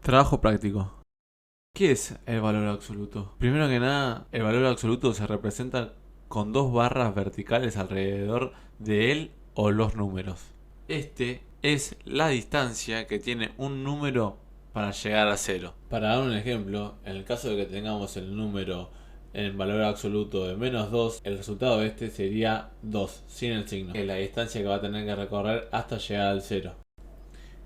Trabajo práctico. ¿Qué es el valor absoluto? Primero que nada, el valor absoluto se representa con dos barras verticales alrededor de él o los números. Este es la distancia que tiene un número para llegar a cero. Para dar un ejemplo, en el caso de que tengamos el número en valor absoluto de -2, el resultado de este sería 2, sin el signo, que es la distancia que va a tener que recorrer hasta llegar al cero.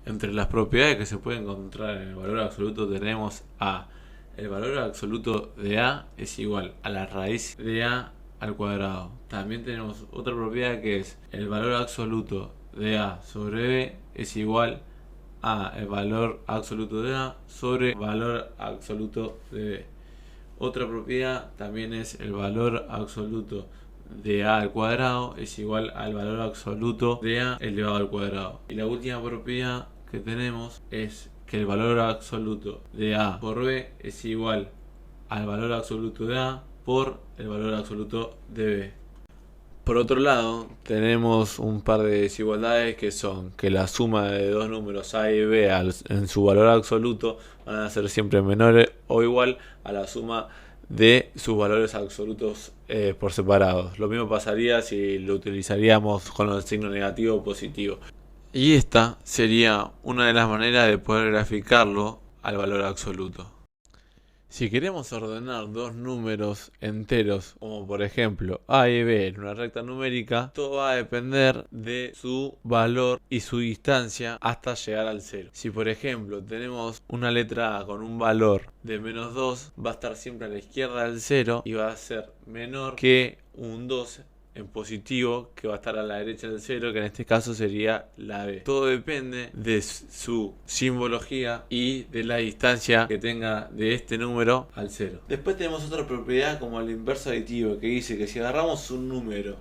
Entre las propiedades que se pueden encontrar en el valor absoluto tenemos a el valor absoluto de a es igual a la raíz de a al cuadrado. También tenemos otra propiedad que es el valor absoluto de a sobre b es igual a el valor absoluto de a sobre el valor absoluto de b. Otra propiedad también es el valor absoluto de a al cuadrado es igual al valor absoluto de a elevado al cuadrado. Y la última propiedad que tenemos es que el valor absoluto de a por b es igual al valor absoluto de a por el valor absoluto de b. Por otro lado, tenemos un par de desigualdades que son que la suma de dos números a y b en su valor absoluto van a ser siempre menores o igual a la suma de sus valores absolutos por separados. Lo mismo pasaría si lo utilizaríamos con el signo negativo o positivo. Y esta sería una de las maneras de poder graficarlo al valor absoluto. Si queremos ordenar dos números enteros, como por ejemplo a y b en una recta numérica, todo va a depender de su valor y su distancia hasta llegar al cero. Si por ejemplo tenemos una letra a con un valor de -2, va a estar siempre a la izquierda del cero y va a ser menor que un 2 en positivo, que va a estar a la derecha del cero, que en este caso sería la b. Todo depende de su simbología y de la distancia que tenga de este número al cero. Después tenemos otra propiedad como el inverso aditivo, que dice que si agarramos un número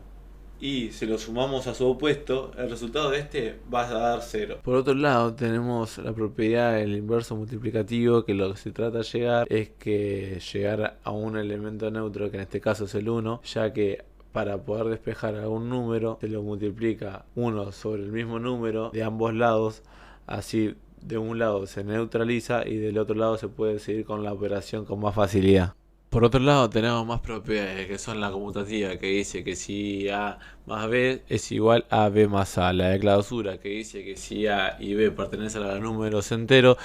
y se lo sumamos a su opuesto, el resultado de este va a dar 0. Por otro lado, tenemos la propiedad del inverso multiplicativo, que lo que se trata de llegar es que llegar a un elemento neutro, que en este caso es el 1, ya que para poder despejar algún número se lo multiplica uno sobre el mismo número de ambos lados, así de un lado se neutraliza y del otro lado se puede seguir con la operación con más facilidad. Por otro lado tenemos más propiedades que son la conmutativa, que dice que si a más b es igual a b más a. La de clausura, que dice que si a y b pertenecen a los números enteros,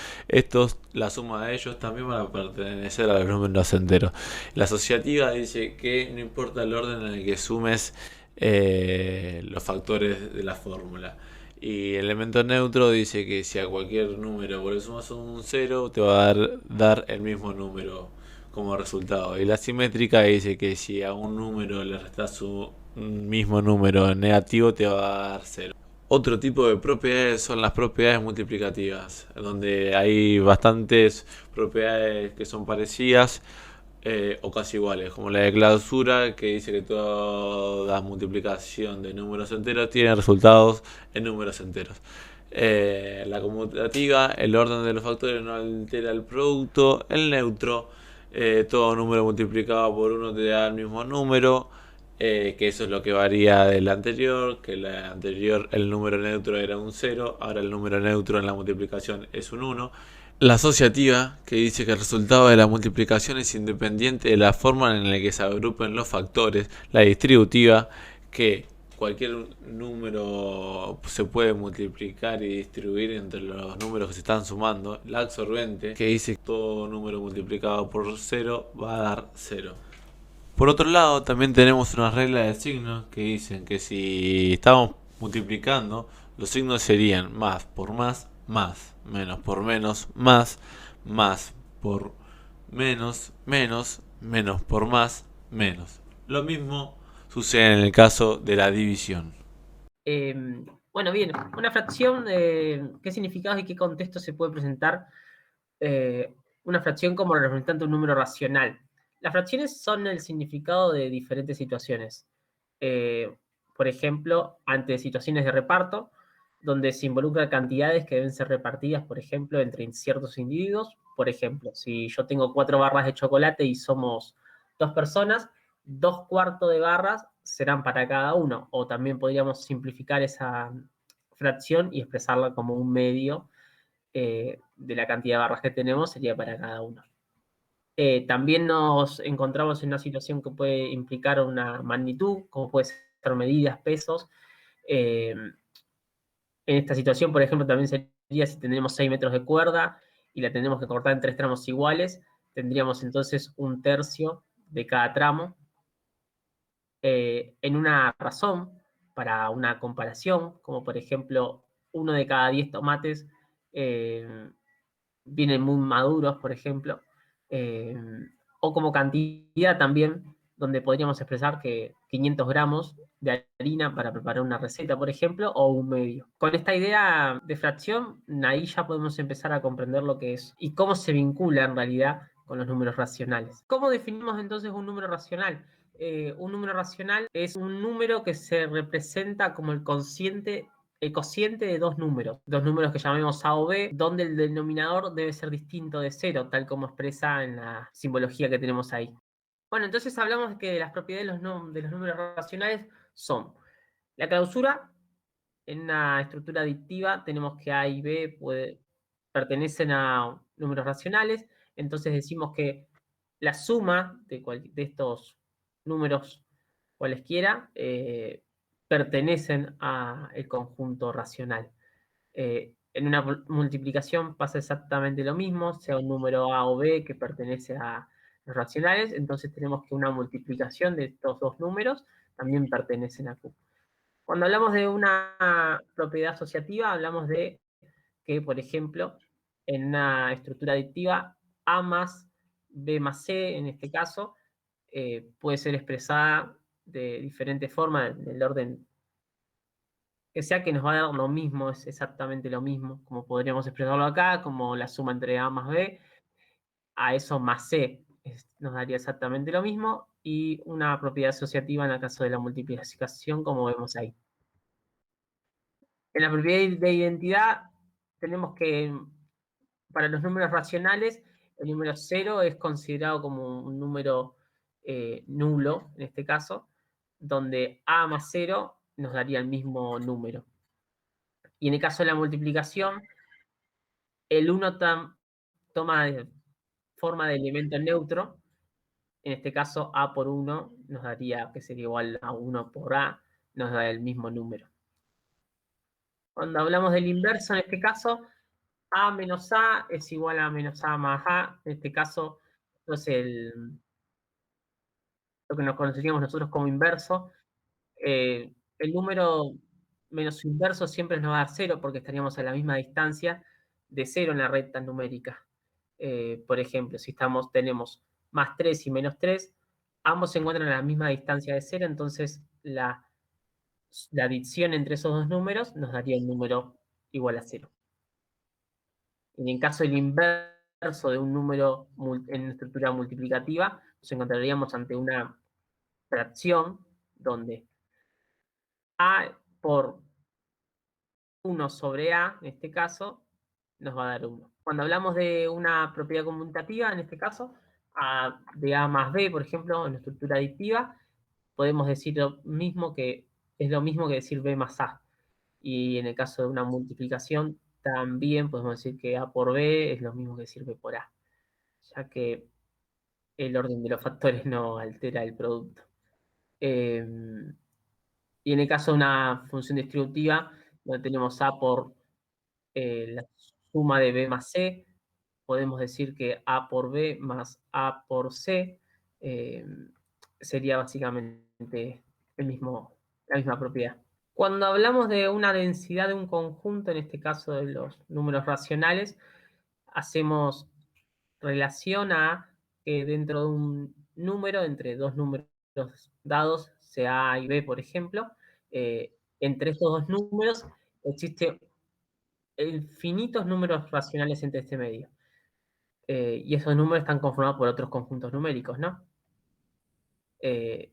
la suma de ellos también van a pertenecer a los números enteros. La asociativa dice que no importa el orden en el que sumes los factores de la fórmula. Y el elemento neutro dice que si a cualquier número vos le sumas un 0, te va a dar el mismo número como resultado. Y la simétrica dice que si a un número le restas su mismo número negativo, te va a dar 0. Otro tipo de propiedades son las propiedades multiplicativas, donde hay bastantes propiedades que son parecidas o casi iguales, como la de clausura, que dice que toda multiplicación de números enteros tiene resultados en números enteros. La conmutativa, el orden de los factores no altera el producto. El neutro, todo número multiplicado por uno te da el mismo número, que eso es lo que varía del anterior, que la anterior el número neutro era un 0, ahora el número neutro en la multiplicación es un 1. La asociativa, que dice que el resultado de la multiplicación es independiente de la forma en la que se agrupen los factores. La distributiva, que cualquier número se puede multiplicar y distribuir entre los números que se están sumando. La absorbente, que dice que todo número multiplicado por 0 va a dar 0. Por otro lado, también tenemos una regla de signos que dicen que si estamos multiplicando, los signos serían más por más, menos por menos, más por menos, menos por más, menos. Lo mismo sucede en el caso de la división. Bueno, bien, una fracción, ¿qué significados y qué contexto se puede presentar una fracción como representante de un número racional? Las fracciones son el significado de diferentes situaciones. Eh, por ejemplo, ante situaciones de reparto, donde se involucran cantidades que deben ser repartidas, por ejemplo, entre ciertos individuos. Por ejemplo, si yo tengo 4 barras de chocolate y somos 2 personas, 2 cuartos de barras serán para cada uno. O también podríamos simplificar esa fracción y expresarla como un medio de la cantidad de barras que tenemos sería para cada uno. También nos encontramos en una situación que puede implicar una magnitud, como puede ser medidas, pesos. En esta situación, por ejemplo, también sería si tenemos 6 metros de cuerda y la tenemos que cortar en 3 tramos iguales, tendríamos entonces un tercio de cada tramo. En una razón para una comparación, como por ejemplo, uno de cada 10 tomates eh, vienen muy maduros, por ejemplo, eh, o como cantidad también, donde podríamos expresar que 500 gramos de harina para preparar una receta, por ejemplo, o un medio. Con esta idea de fracción, ahí ya podemos empezar a comprender lo que es y cómo se vincula en realidad con los números racionales. ¿Cómo definimos entonces un número racional? Un número racional es un número que se representa como el cociente de dos números que llamemos A o B, donde el denominador debe ser distinto de cero, tal como expresa en la simbología que tenemos ahí. Bueno, entonces hablamos de que las propiedades de los números racionales son la clausura. En una estructura adictiva tenemos que A y B pertenecen a números racionales, entonces decimos que la suma de estos números cualesquiera pertenecen al conjunto racional. En una multiplicación pasa exactamente lo mismo, sea un número A o B que pertenece a los racionales, entonces tenemos que una multiplicación de estos dos números también pertenecen a Q. Cuando hablamos de una propiedad asociativa, hablamos de que, por ejemplo, en una estructura adictiva, A más B más C, en este caso, puede ser expresada de diferentes formas, en el orden que sea, que nos va a dar lo mismo, es exactamente lo mismo, como podríamos expresarlo acá, como la suma entre A más B, a eso más C, nos daría exactamente lo mismo, y una propiedad asociativa en el caso de la multiplicación, como vemos ahí. En la propiedad de identidad tenemos que, para los números racionales, el número 0 es considerado como un número nulo, en este caso, donde A más 0 nos daría el mismo número. Y en el caso de la multiplicación, el 1 toma forma de elemento neutro. En este caso, A por 1 nos daría, que sería igual a 1 por A, nos da el mismo número. Cuando hablamos del inverso, en este caso, A menos A es igual a menos A más A. En este caso, entonces lo que nos conoceríamos nosotros como inverso. El número menos su inverso siempre nos va a dar 0 porque estaríamos a la misma distancia de 0 en la recta numérica. Por ejemplo, si tenemos más 3 y menos 3, ambos se encuentran a la misma distancia de 0, entonces la adición entre esos dos números nos daría un número igual a 0. En el caso del inverso de un número en estructura multiplicativa, nos encontraríamos ante una fracción donde A por 1 sobre A, en este caso, nos va a dar 1. Cuando hablamos de una propiedad conmutativa, en este caso, de A más B, por ejemplo, en estructura adictiva, podemos decir lo mismo que es lo mismo que decir B más A. Y en el caso de una multiplicación, también podemos decir que A por B es lo mismo que decir B por A, ya que el orden de los factores no altera el producto. Y en el caso de una función distributiva, donde tenemos A por la suma de B más C, podemos decir que A por B más A por C eh, sería básicamente la misma propiedad. Cuando hablamos de una densidad de un conjunto, en este caso de los números racionales, hacemos relación a que dentro de un número, entre dos números dados, sea A y B, por ejemplo, entre estos dos números existe infinitos números racionales entre este medio. Y esos números están conformados por otros conjuntos numéricos, ¿no? Eh,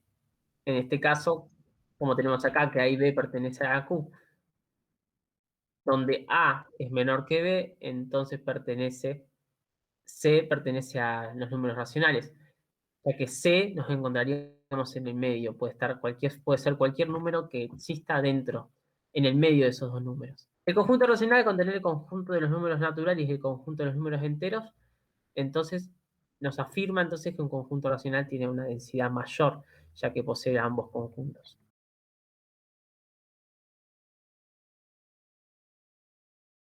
en este caso, como tenemos acá, que A y B pertenece a Q, donde A es menor que B, entonces C pertenece a los números racionales, ya que C nos encontraríamos en el medio, puede ser cualquier número que exista dentro, en el medio de esos dos números. El conjunto racional al contener el conjunto de los números naturales y el conjunto de los números enteros, entonces nos afirma entonces que un conjunto racional tiene una densidad mayor, ya que posee ambos conjuntos.